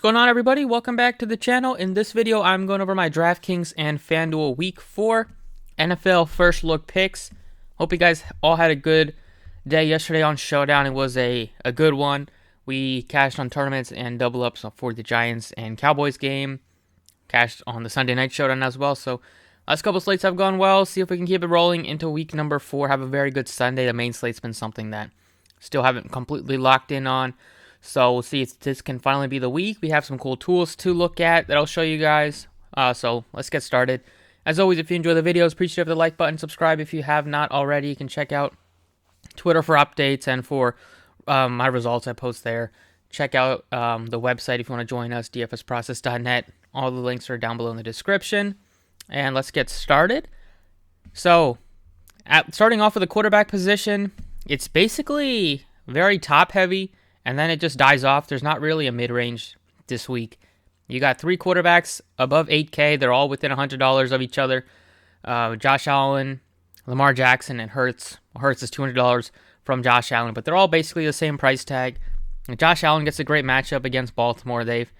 What's going on, everybody? Welcome back to the channel. In this video, I'm going over my DraftKings and Fanduel Week 4 NFL First Look picks. Hope you guys all had a good day yesterday on Showdown. It was a good one. We cashed on tournaments and double ups for the Giants and Cowboys game. Cashed on the Sunday Night Showdown as well. So last couple slates have gone well. See if we can keep it rolling into week number 4. Have a very good Sunday. The main slate's been something that still haven't completely locked in on. So we'll see if this can finally be the week. We have some cool tools to look at that I'll show you guys. So let's get started. As always, if you enjoy the videos, please hit the like button, subscribe if you have not already. You can check out Twitter for updates and for my results I post there. Check out the website if you want to join us, dfsprocess.net. All the links are down below in the description. And let's get started. So, starting off with the quarterback position, it's basically very top-heavy. And then it just dies off. There's not really a mid-range this week. You got 3 quarterbacks above 8K. They're all within $100 of each other. Josh Allen, Lamar Jackson, and Hurts. Hurts is $200 from Josh Allen, but they're all basically the same price tag. And Josh Allen gets a great matchup against Baltimore. They've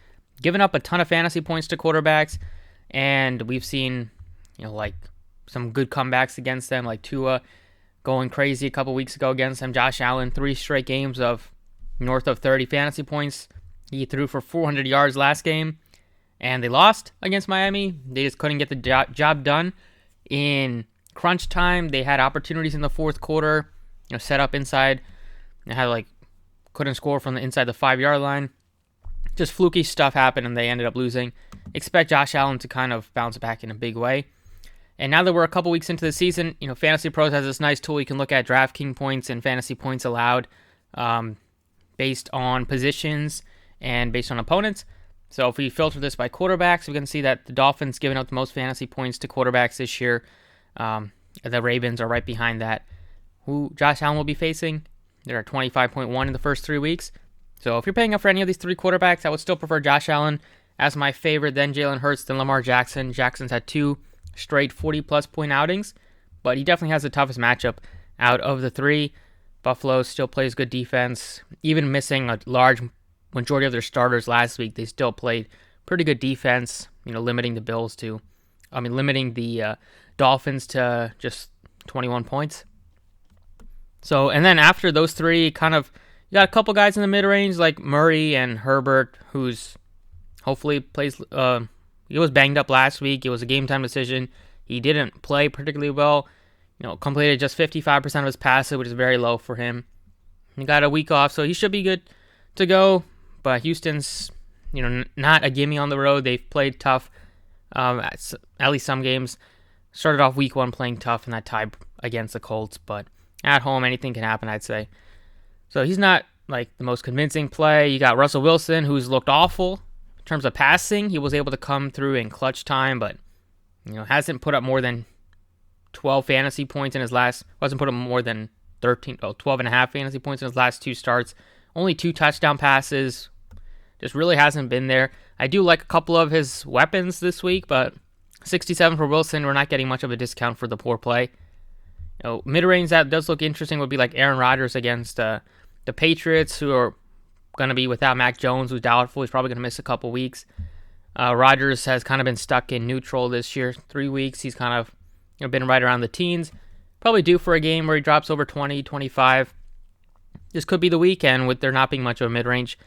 given up a ton of fantasy points to quarterbacks, and we've seen, like some good comebacks against them, like Tua going crazy a couple weeks ago against them. Josh Allen, 3 straight games of north of 30 fantasy points. He threw for 400 yards last game, and they lost against Miami. They just couldn't get the job done in crunch time. They had opportunities in the fourth quarter, set up inside. They had couldn't score from the inside the 5-yard line. Just fluky stuff happened, and they ended up losing. Expect Josh Allen to kind of bounce back in a big way. And now that we're a couple weeks into the season, Fantasy Pros has this nice tool you can look at DraftKings points and fantasy points allowed. Based on positions and based on opponents. So if we filter this by quarterbacks, we can see that the Dolphins giving up the most fantasy points to quarterbacks this year. The Ravens are right behind that. Who Josh Allen will be facing, they're at 25.1 in the first 3 weeks. So if you're paying up for any of these 3 quarterbacks, I would still prefer Josh Allen as my favorite, then Jalen Hurts, then Lamar Jackson. Jackson's had 2 straight 40-plus point outings, but he definitely has the toughest matchup out of the 3. Buffalo still plays good defense. Even missing a large majority of their starters last week, they still played pretty good defense, limiting the Dolphins to just 21 points. So, and then after those 3, you got a couple guys in the mid-range like Murray and Herbert, who's hopefully plays, he was banged up last week. It was a game-time decision. He didn't play particularly well. Completed just 55% of his passes, which is very low for him. He got a week off, so he should be good to go. But Houston's, not a gimme on the road. They've played tough, at least some games. Started off week 1 playing tough in that tie against the Colts, but at home, anything can happen, I'd say. So he's not, the most convincing play. You got Russell Wilson, who's looked awful in terms of passing. He was able to come through in clutch time, but, hasn't put up more than 12 fantasy points in his last, wasn't put up more than 12 and a half fantasy points in his last 2 starts. Only 2 touchdown passes. Just really hasn't been there. I do like a couple of his weapons this week, but 67 for Wilson, we're not getting much of a discount for the poor play. Mid-range that does look interesting would be like Aaron Rodgers against the Patriots, who are going to be without Mac Jones, who's doubtful. He's probably going to miss a couple weeks. Rodgers has kind of been stuck in neutral this year. 3 weeks, he's kind of been right around the teens. Probably due for a game where he drops over 20, 25. This could be the weekend with there not being much of a mid-range.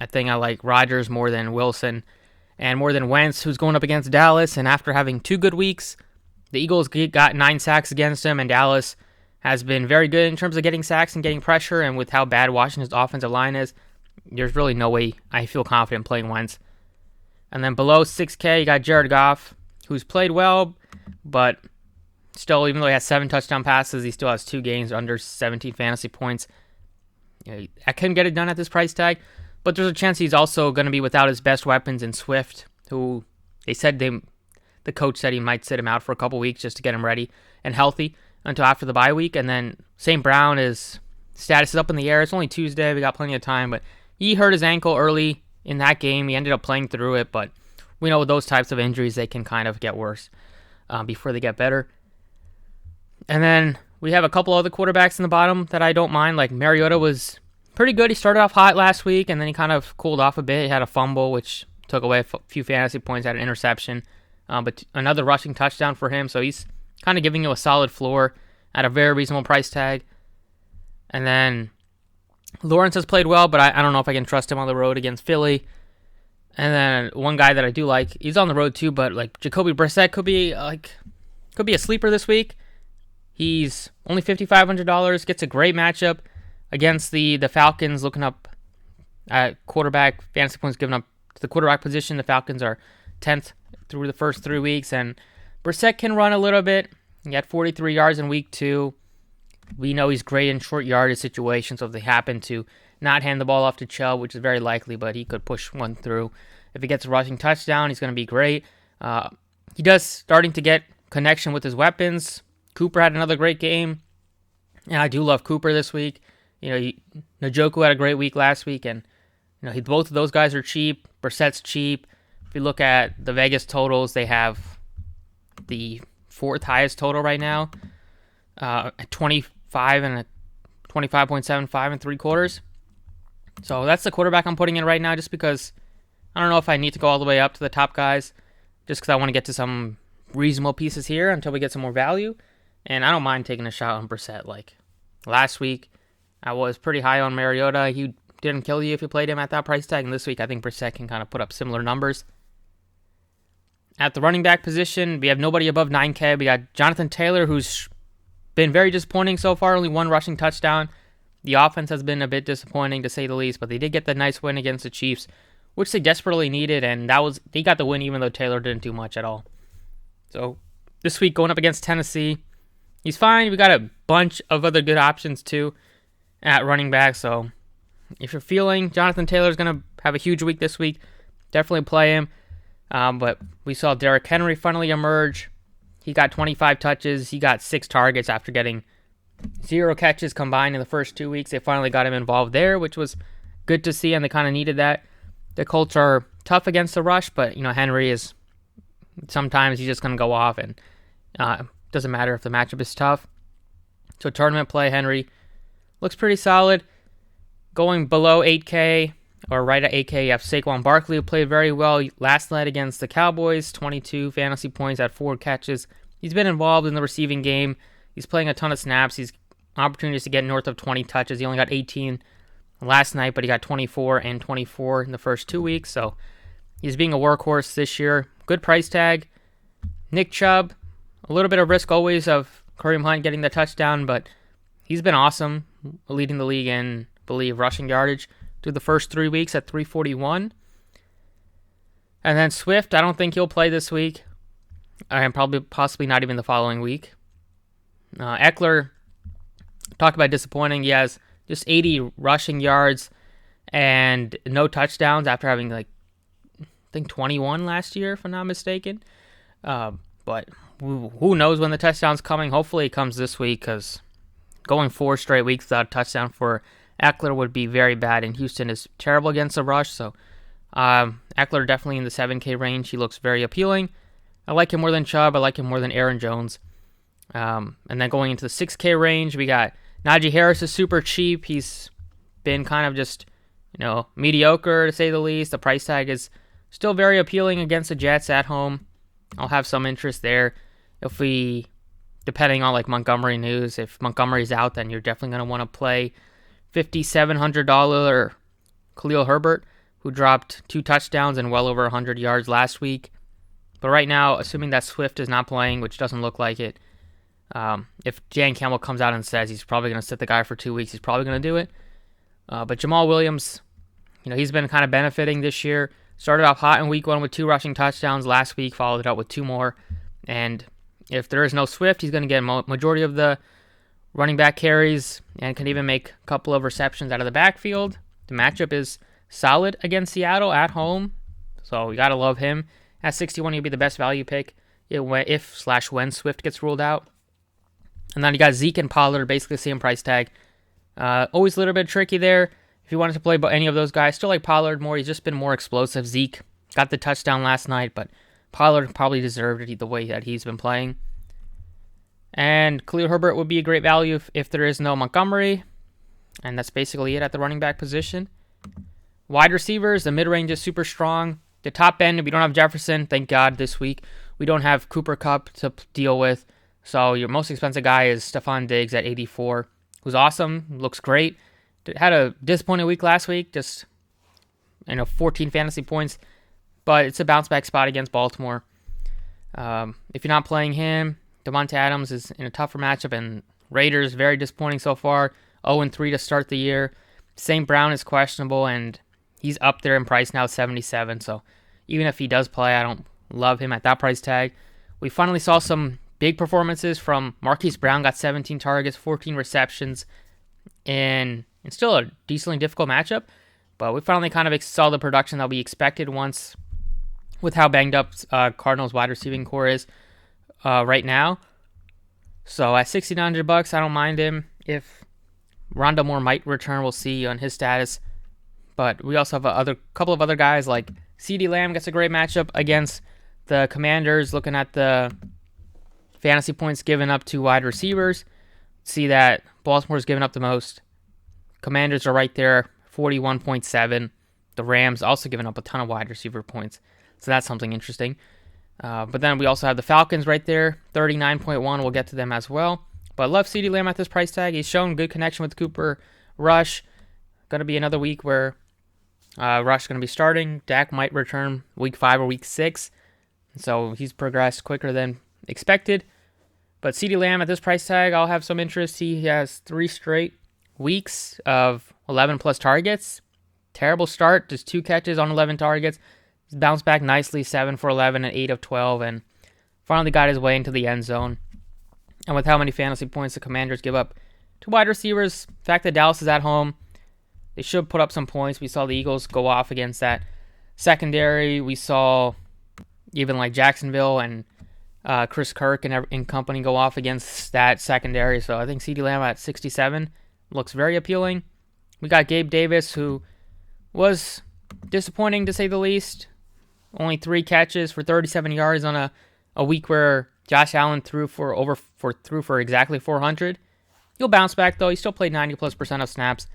I think I like Rodgers more than Wilson and more than Wentz, who's going up against Dallas. And after having 2 good weeks, the Eagles got 9 sacks against him, and Dallas has been very good in terms of getting sacks and getting pressure. And with how bad Washington's offensive line is, there's really no way I feel confident playing Wentz. And then below 6K, you got Jared Goff, who's played well, but still, even though he has 7 touchdown passes, he still has 2 games under 17 fantasy points. I couldn't get it done at this price tag, but there's a chance he's also going to be without his best weapons in Swift, who the coach said he might sit him out for a couple weeks just to get him ready and healthy until after the bye week. And then St. Brown, his status is up in the air. It's only Tuesday. We got plenty of time, but he hurt his ankle early in that game. He ended up playing through it, but we know with those types of injuries, they can kind of get worse before they get better. And then we have a couple other quarterbacks in the bottom that I don't mind. Like Mariota was pretty good. He started off hot last week, and then he kind of cooled off a bit. He had a fumble, which took away a few fantasy points, had an interception, but another rushing touchdown for him. So he's kind of giving you a solid floor at a very reasonable price tag. And then Lawrence has played well, but I don't know if I can trust him on the road against Philly. And then one guy that I do like, he's on the road too, but like Jacoby Brissett could be a sleeper this week. He's only $5,500, gets a great matchup against the Falcons. Looking up at quarterback, fantasy points given up to the quarterback position. The Falcons are 10th through the first 3 weeks, and Brissett can run a little bit. He had 43 yards in week 2. We know he's great in short yardage situations, so if they happen to not hand the ball off to Chubb, which is very likely, but he could push one through. If he gets a rushing touchdown, he's going to be great. He does starting to get connection with his weapons. Cooper had another great game. And I do love Cooper this week. Njoku had a great week last week, and both of those guys are cheap. Brissett's cheap. If you look at the Vegas totals, they have the 4th highest total right now at 25 and 25.75 and 3/4. So that's the quarterback I'm putting in right now, just because I don't know if I need to go all the way up to the top guys, just because I want to get to some reasonable pieces here until we get some more value. And I don't mind taking a shot on Brissett. Like last week, I was pretty high on Mariota. He didn't kill you if you played him at that price tag. And this week, I think Brissett can kind of put up similar numbers. At the running back position, we have nobody above 9K. We got Jonathan Taylor, who's been very disappointing so far. Only one rushing touchdown. The offense has been a bit disappointing, to say the least. But they did get the nice win against the Chiefs, which they desperately needed. And they got the win even though Taylor didn't do much at all. So this week, going up against Tennessee, he's fine. We got a bunch of other good options too at running back. So if you're feeling Jonathan Taylor's going to have a huge week this week, definitely play him. But we saw Derrick Henry finally emerge. He got 25 touches. He got 6 targets after getting 0 catches combined in the first 2 weeks. They finally got him involved there, which was good to see, and they kind of needed that. The Colts are tough against the rush, but Henry is sometimes he's just going to go off, and doesn't matter if the matchup is tough. So tournament play, Henry looks pretty solid. Going below 8K or right at 8K, you have Saquon Barkley, who played very well last night against the Cowboys. 22 fantasy points at 4 catches. He's been involved in the receiving game. He's playing a ton of snaps. He's opportunities to get north of 20 touches. He only got 18 last night, but he got 24 and 24 in the first 2 weeks. So he's being a workhorse this year. Good price tag. Nick Chubb, a little bit of risk always of Kareem Hunt getting the touchdown, but he's been awesome, leading the league in, I believe, rushing yardage through the first 3 weeks at 341. And then Swift, I don't think he'll play this week, and possibly not even the following week. Eckler, talk about disappointing. He has just 80 rushing yards and no touchdowns after having I think 21 last year, if I'm not mistaken. But who knows when the touchdown's coming? Hopefully it comes this week, because going 4 straight weeks without a touchdown for Eckler would be very bad, and Houston is terrible against the rush. So Eckler definitely in the 7K range. He looks very appealing. I like him more than Chubb. I like him more than Aaron Jones. And then going into the 6K range, we got Najee Harris is super cheap. He's been kind of just, mediocre to say the least. The price tag is still very appealing against the Jets at home. I'll have some interest there. Depending on Montgomery news, if Montgomery's out, then you're definitely going to want to play $5,700 Khalil Herbert, who dropped 2 touchdowns and well over 100 yards last week. But right now, assuming that Swift is not playing, which doesn't look like it, if Dan Campbell comes out and says he's probably going to sit the guy for 2 weeks, he's probably going to do it. But Jamal Williams, he's been kind of benefiting this year. Started off hot in week 1 with 2 rushing touchdowns. Last week, followed it up with 2 more. And if there is no Swift, he's going to get a majority of the running back carries and can even make a couple of receptions out of the backfield. The matchup is solid against Seattle at home, so you got to love him. At 61, he'll be the best value pick if/when Swift gets ruled out. And then you got Zeke and Pollard, basically the same price tag. Always a little bit tricky there. If you wanted to play any of those guys, still like Pollard more. He's just been more explosive. Zeke got the touchdown last night, but Pollard probably deserved it the way that he's been playing. And Khalil Herbert would be a great value if there is no Montgomery. And that's basically it at the running back position. Wide receivers, the mid-range is super strong. The top end, we don't have Jefferson, thank God, this week. We don't have Cooper Kupp to deal with. So your most expensive guy is Stephon Diggs at 84, who's awesome, looks great. Had a disappointing week last week, just 14 fantasy points. But it's a bounce back spot against Baltimore. If you're not playing him, Devontae Adams is in a tougher matchup, and Raiders, very disappointing so far. 0-3 to start the year. St. Brown is questionable, and he's up there in price now, 77. So even if he does play, I don't love him at that price tag. We finally saw some big performances from Marquise Brown, got 17 targets, 14 receptions, and it's still a decently difficult matchup. But we finally kind of saw the production that we expected once with how banged up Cardinals wide receiving core is right now. So at $6,900, I don't mind him. If Rondale Moore might return, we'll see on his status. But we also have a couple of other guys like CeeDee Lamb gets a great matchup against the Commanders. Looking at the fantasy points given up to wide receivers, see that Baltimore's given up the most. Commanders are right there, 41.7. The Rams also giving up a ton of wide receiver points. So that's something interesting. But then we also have the Falcons right there, 39.1. We'll get to them as well. But I love CeeDee Lamb at this price tag. He's shown good connection with Cooper Rush. Going to be another week where Rush is going to be starting. Dak might return week 5 or week 6. So he's progressed quicker than expected. But CeeDee Lamb at this price tag, I'll have some interest. He has 3 straight weeks of 11 plus targets. Terrible start, just 2 catches on 11 targets. He's bounced back nicely, 7 for 11 and 8 of 12, and finally got his way into the end zone. And with how many fantasy points the Commanders give up to wide receivers, the fact that Dallas is at home, they should put up some points. We saw the Eagles go off against that secondary. We saw even like Jacksonville and Chris Kirk and company go off against that secondary. So I think CeeDee Lamb at 67 looks very appealing. We got Gabe Davis, who was disappointing to say the least. Only 3 catches for 37 yards on a week where Josh Allen threw for exactly 400. He'll bounce back though. He still played 90+% of snaps.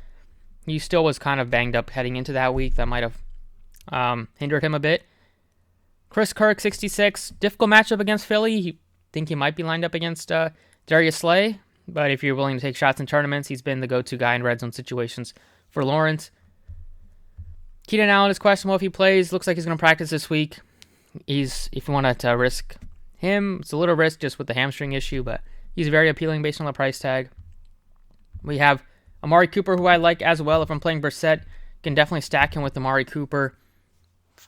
He still was kind of banged up heading into that week. That might have hindered him a bit. Chris Kirk, 66. Difficult matchup against Philly. I think he might be lined up against Darius Slay. But if you're willing to take shots in tournaments, he's been the go-to guy in red zone situations for Lawrence. Keenan Allen is questionable if he plays. Looks like he's going to practice this week. If you wanted to risk him, it's a little risk just with the hamstring issue, but he's very appealing based on the price tag. We have Amari Cooper, who I like as well. If I'm playing Brissett, can definitely stack him with Amari Cooper.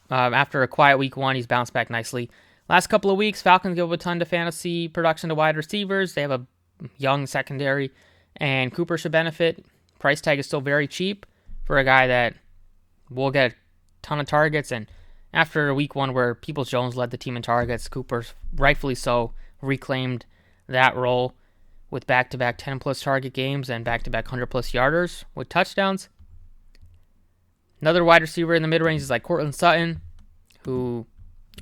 After a quiet week 1, he's bounced back nicely. Last couple of weeks, Falcons give a ton to fantasy production to wide receivers. They have a young secondary, and Cooper should benefit. Price tag is still very cheap for a guy that will get a ton of targets, and after week 1 where Peoples-Jones led the team in targets, Cooper, rightfully so, reclaimed that role with back-to-back 10-plus target games and back-to-back 100-plus yarders with touchdowns. Another wide receiver in the mid-range is like Courtland Sutton, who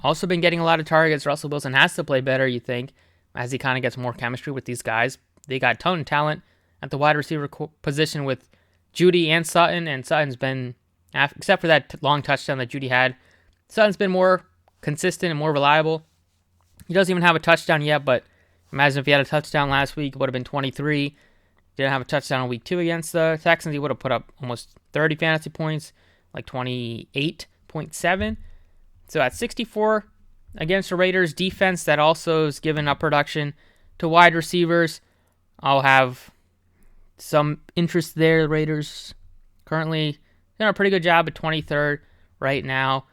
also been getting a lot of targets. Russell Wilson has to play better, you think, as he kind of gets more chemistry with these guys. They got a ton of talent at the wide receiver position with Judy and Sutton's been, except for that long touchdown that Judy had, Sutton's been more consistent and more reliable. He doesn't even have a touchdown yet, but imagine if he had a touchdown last week, it would have been 23. Didn't have a touchdown in week 2 against the Texans, he would have put up almost 30 fantasy points, like 28.7. So at 64 against the Raiders defense that also is giving up production to wide receivers, I'll have some interest there. The Raiders currently doing a pretty good job at 23rd right now.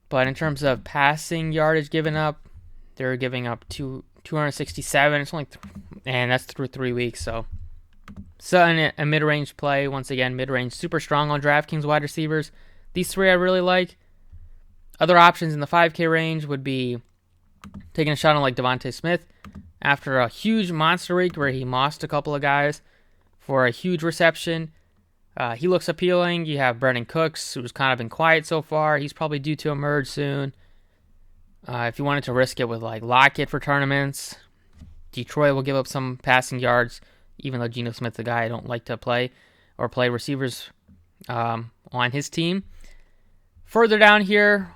But in terms of passing yardage given up, they're giving up 267. It's only and that's through 3 weeks. So Sutton, a mid-range play. Once again, mid-range super strong on DraftKings wide receivers. These 3 I really like. Other options in the 5K range would be taking a shot on like Devontae Smith after a huge monster week where he mossed a couple of guys for a huge reception. He looks appealing. You have Brandon Cooks, who's kind of been quiet so far. He's probably due to emerge soon. If you wanted to risk it with like Lockett for tournaments, Detroit will give up some passing yards. even though Geno Smith's a guy I don't like to play or play receivers on his team. Further down here,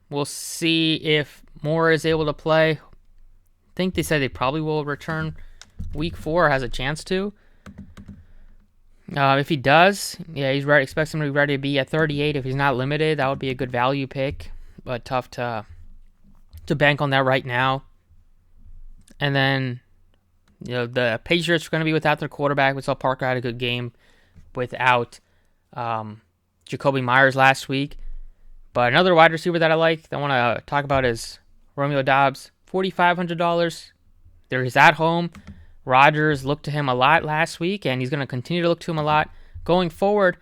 we'll see if Moore is able to play. I think they said they probably will return week 4, or has a chance to. If he does, yeah, he's ready. Expects him to be ready to be at 38. If he's not limited, that would be a good value pick, but tough to bank on that right now. And then, the Patriots are going to be without their quarterback. We saw Parker had a good game without Jacoby Myers last week. But another wide receiver that I like, that I want to talk about, is Romeo Doubs. $4,500. He's at home. Rodgers looked to him a lot last week, and he's going to continue to look to him a lot going forward.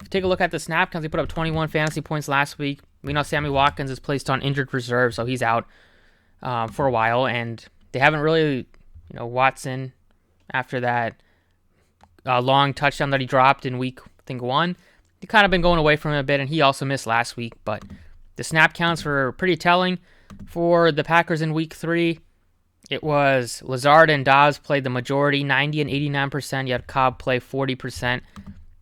If you take a look at the snap counts, he put up 21 fantasy points last week. We know Sammy Watkins is placed on injured reserve, so he's out for a while, and they haven't really, Watson, after that long touchdown that he dropped in week, I think, 1, he kind of been going away from him a bit, and he also missed last week, but the snap counts were pretty telling for the Packers in week 3. It was Lazard and Dobbs played the majority, 90 and 89%. You had Cobb play 40%, and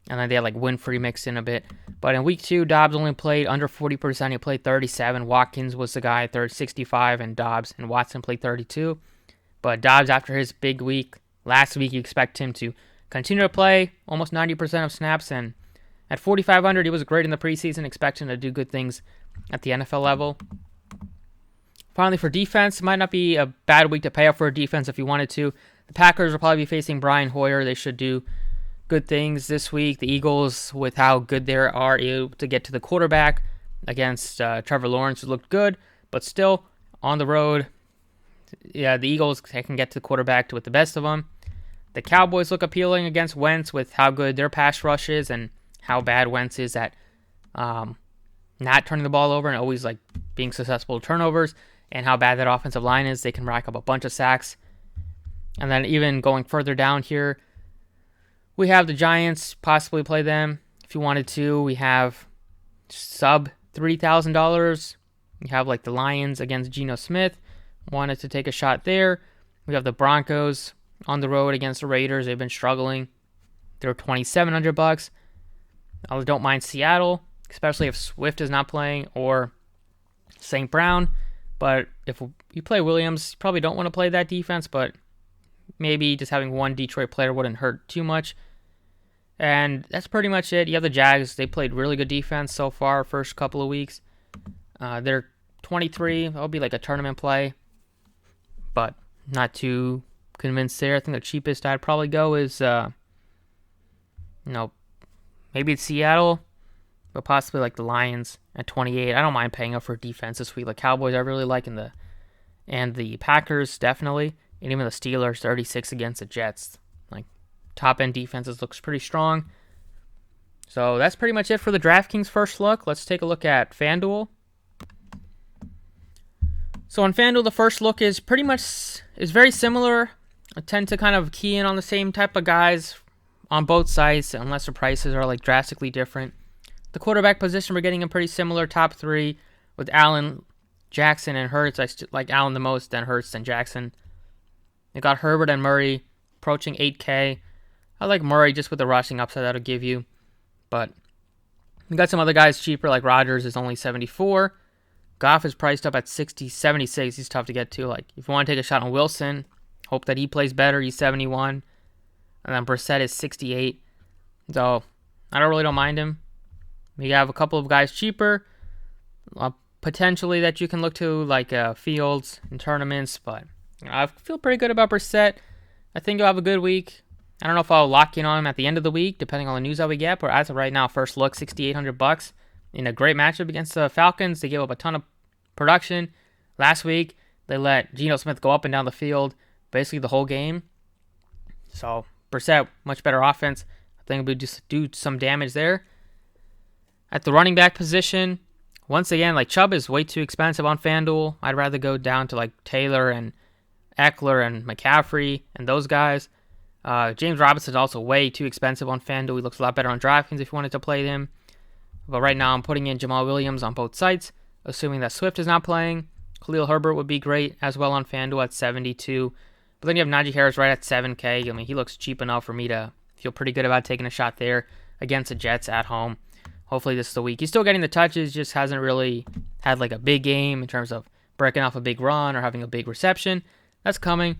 then they had Winfrey mixed in a bit. But in week 2, Dobbs only played under 40%. He played 37. Watkins was the guy, 65, and Dobbs and Watson played 32. But Dobbs, after his big week last week, you expect him to continue to play almost 90% of snaps. And at 4,500, he was great in the preseason. Expect him to do good things at the NFL level. Finally, for defense, it might not be a bad week to pay up for a defense if you wanted to. The Packers will probably be facing Brian Hoyer. They should do good things this week. The Eagles, with how good they are able to get to the quarterback against Trevor Lawrence, looked good, but still on the road. Yeah, the Eagles can get to the quarterback with the best of them. The Cowboys look appealing against Wentz with how good their pass rush is and how bad Wentz is at not turning the ball over and always being successful with turnovers, and how bad that offensive line is. They can rack up a bunch of sacks. And then even going further down here, we have the Giants, possibly play them if you wanted to. We have sub $3,000. You have the Lions against Geno Smith. Wanted to take a shot there. We have the Broncos on the road against the Raiders. They've been struggling. They're $2,700. I don't mind Seattle, especially if Swift is not playing, or St. Brown. But if you play Williams, you probably don't want to play that defense, but maybe just having one Detroit player wouldn't hurt too much. And that's pretty much it. You have the Jags. They played really good defense so far, first couple of weeks. They're 23. That'll be a tournament play, but not too convinced there. I think the cheapest I'd probably go is, maybe it's Seattle, but possibly the Lions at 28. I don't mind paying up for defense this week. The Cowboys I really like, and the Packers definitely, and even the Steelers 36 against the Jets. Top end defenses looks pretty strong. So that's pretty much it for the DraftKings first look. Let's take a look at FanDuel. So on FanDuel, the first look is very similar. I tend to kind of key in on the same type of guys on both sides, unless the prices are drastically different. The quarterback position, we're getting a pretty similar top 3 with Allen, Jackson, and Hurts. I like Allen the most, then Hurts, then Jackson. They got Herbert and Murray approaching 8K. I like Murray just with the rushing upside that'll give you. But we got some other guys cheaper, like Rodgers is only 74. Goff is priced up at 76. He's tough to get to. If you want to take a shot on Wilson, hope that he plays better. He's 71. And then Brissett is 68. So I don't mind him. We have a couple of guys cheaper, potentially that you can look to, Fields in tournaments. But I feel pretty good about Brissett. I think he'll have a good week. I don't know if I'll lock in on him at the end of the week, depending on the news that we get. But as of right now, first look, $6,800 in a great matchup against the Falcons. They gave up a ton of production last week. They let Geno Smith go up and down the field basically the whole game. So Brissett, much better offense. I think we'll just do some damage there. At the running back position, once again, Chubb is way too expensive on FanDuel. I'd rather go down to Taylor and Eckler and McCaffrey and those guys. James Robinson is also way too expensive on FanDuel. He looks a lot better on DraftKings if you wanted to play him. But right now I'm putting in Jamal Williams on both sites, assuming that Swift is not playing. Khalil Herbert would be great as well on FanDuel at 72. But then you have Najee Harris right at 7K. I mean, he looks cheap enough for me to feel pretty good about taking a shot there against the Jets at home. Hopefully this is the week. He's still getting the touches, just hasn't really had like a big game in terms of breaking off a big run or having a big reception. That's coming.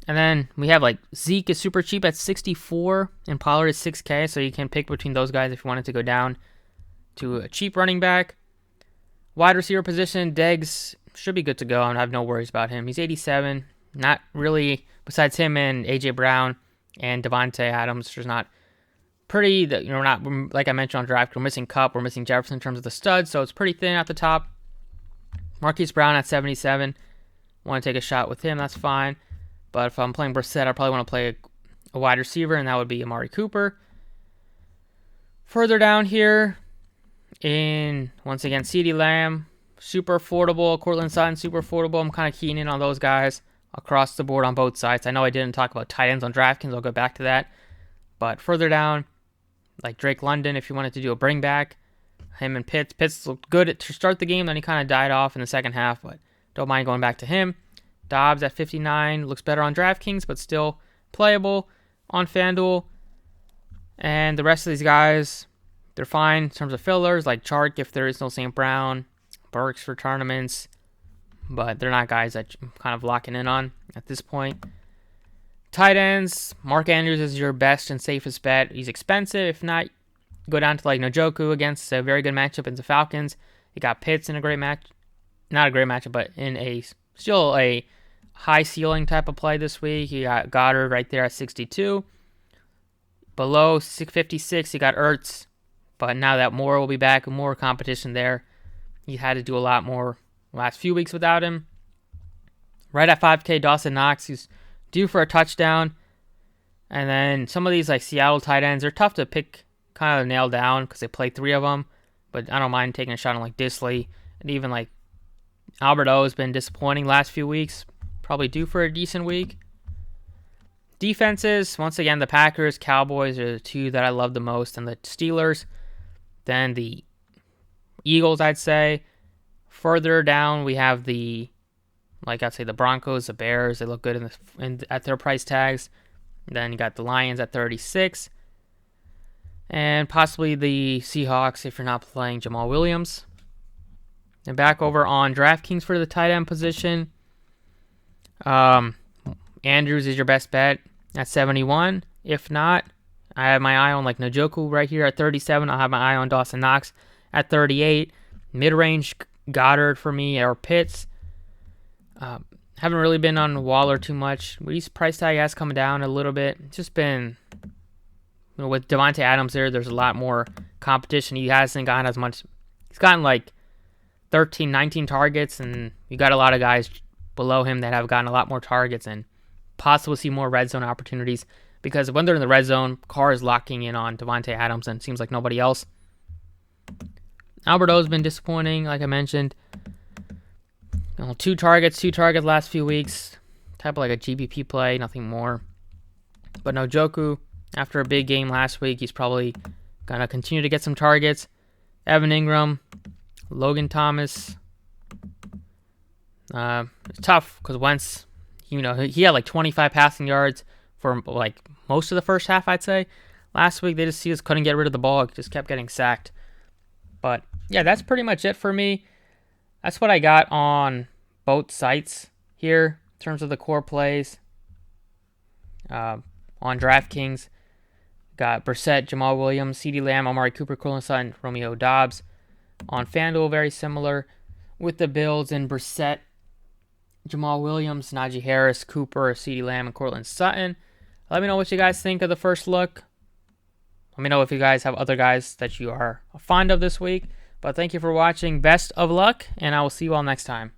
And then we have like Zeke is super cheap at 64 and Pollard is 6K. So you can pick between those guys if you wanted to go down to a cheap running back. Wide receiver position, Deggs should be good to go. I have no worries about him. He's 87. Not really, besides him and A.J. Brown and Devontae Adams, there's not pretty, we're not, like I mentioned on draft, we're missing Kupp, we're missing Jefferson in terms of the studs, so it's pretty thin at the top. Marquise Brown at 77. Want to take a shot with him, that's fine. But if I'm playing Brissett, I probably want to play a wide receiver, and that would be Amari Cooper. Further down here, once again, CeeDee Lamb, super affordable. Courtland Sutton, super affordable. I'm kind of keying in on those guys across the board on both sides. I know I didn't talk about tight ends on DraftKings. I'll go back to that. But further down, like Drake London, if you wanted to do a bring back, him and Pitts. Pitts looked good to start the game, then he kind of died off in the second half, but don't mind going back to him. Dobbs at 59, looks better on DraftKings, but still playable on FanDuel. And the rest of these guys, they're fine in terms of fillers, like Chark if there is no St. Brown, Burks for tournaments, but they're not guys that I'm kind of locking in on at this point. Tight ends, Mark Andrews is your best and safest bet. He's expensive. If not, go down to like Njoku against a very good matchup in the Falcons. You got Pitts in a great match. Not a great matchup, but in still a high ceiling type of play this week. You got Goddard right there at 62. Below 56, you got Ertz. But now that Moore will be back, more competition there. He had to do a lot more last few weeks without him. Right at 5K, Dawson Knox, who's due for a touchdown. And then some of these like Seattle tight ends, they're tough to pick, kind of nail down because they play 3 of them. But I don't mind taking a shot on like Disley. And even like Albert O has been disappointing last few weeks. Probably due for a decent week. Defenses, once again, the Packers, Cowboys are the 2 that I love the most. And the Steelers. Then the Eagles, I'd say. Further down, we have the Broncos, the Bears. They look good at their price tags. Then you got the Lions at 36. And possibly the Seahawks if you're not playing Jamal Williams. And back over on DraftKings for the tight end position. Andrews is your best bet at 71. If not, I have my eye on like Njoku right here at 37. I'll have my eye on Dawson Knox at 38. Midrange Goddard for me or Pitts. Haven't really been on Waller too much. His price tag has come down a little bit. It's just been, with Devontae Adams there's a lot more competition. He hasn't gotten as much. He's gotten like 13, 19 targets, and you got a lot of guys below him that have gotten a lot more targets and possibly see more red zone opportunities because when they're in the red zone, Carr is locking in on Devontae Adams and it seems like nobody else. Albert O's been disappointing, like I mentioned. 2 targets last few weeks. Type of like a GBP play, nothing more. But Njoku, after a big game last week, he's probably going to continue to get some targets. Evan Ingram, Logan Thomas. It's tough because Wentz, he had like 25 passing yards for like most of the first half, I'd say. Last week, they just couldn't get rid of the ball. It just kept getting sacked. But yeah, that's pretty much it for me. That's what I got on both sites here in terms of the core plays. On DraftKings, got Brissett, Jamal Williams, CeeDee Lamb, Amari Cooper, Courtland Sutton, Romeo Dobbs. On FanDuel, very similar with the builds in Brissett, Jamal Williams, Najee Harris, Cooper, CeeDee Lamb, and Courtland Sutton. Let me know what you guys think of the first look. Let me know if you guys have other guys that you are fond of this week. But thank you for watching. Best of luck, and I will see you all next time.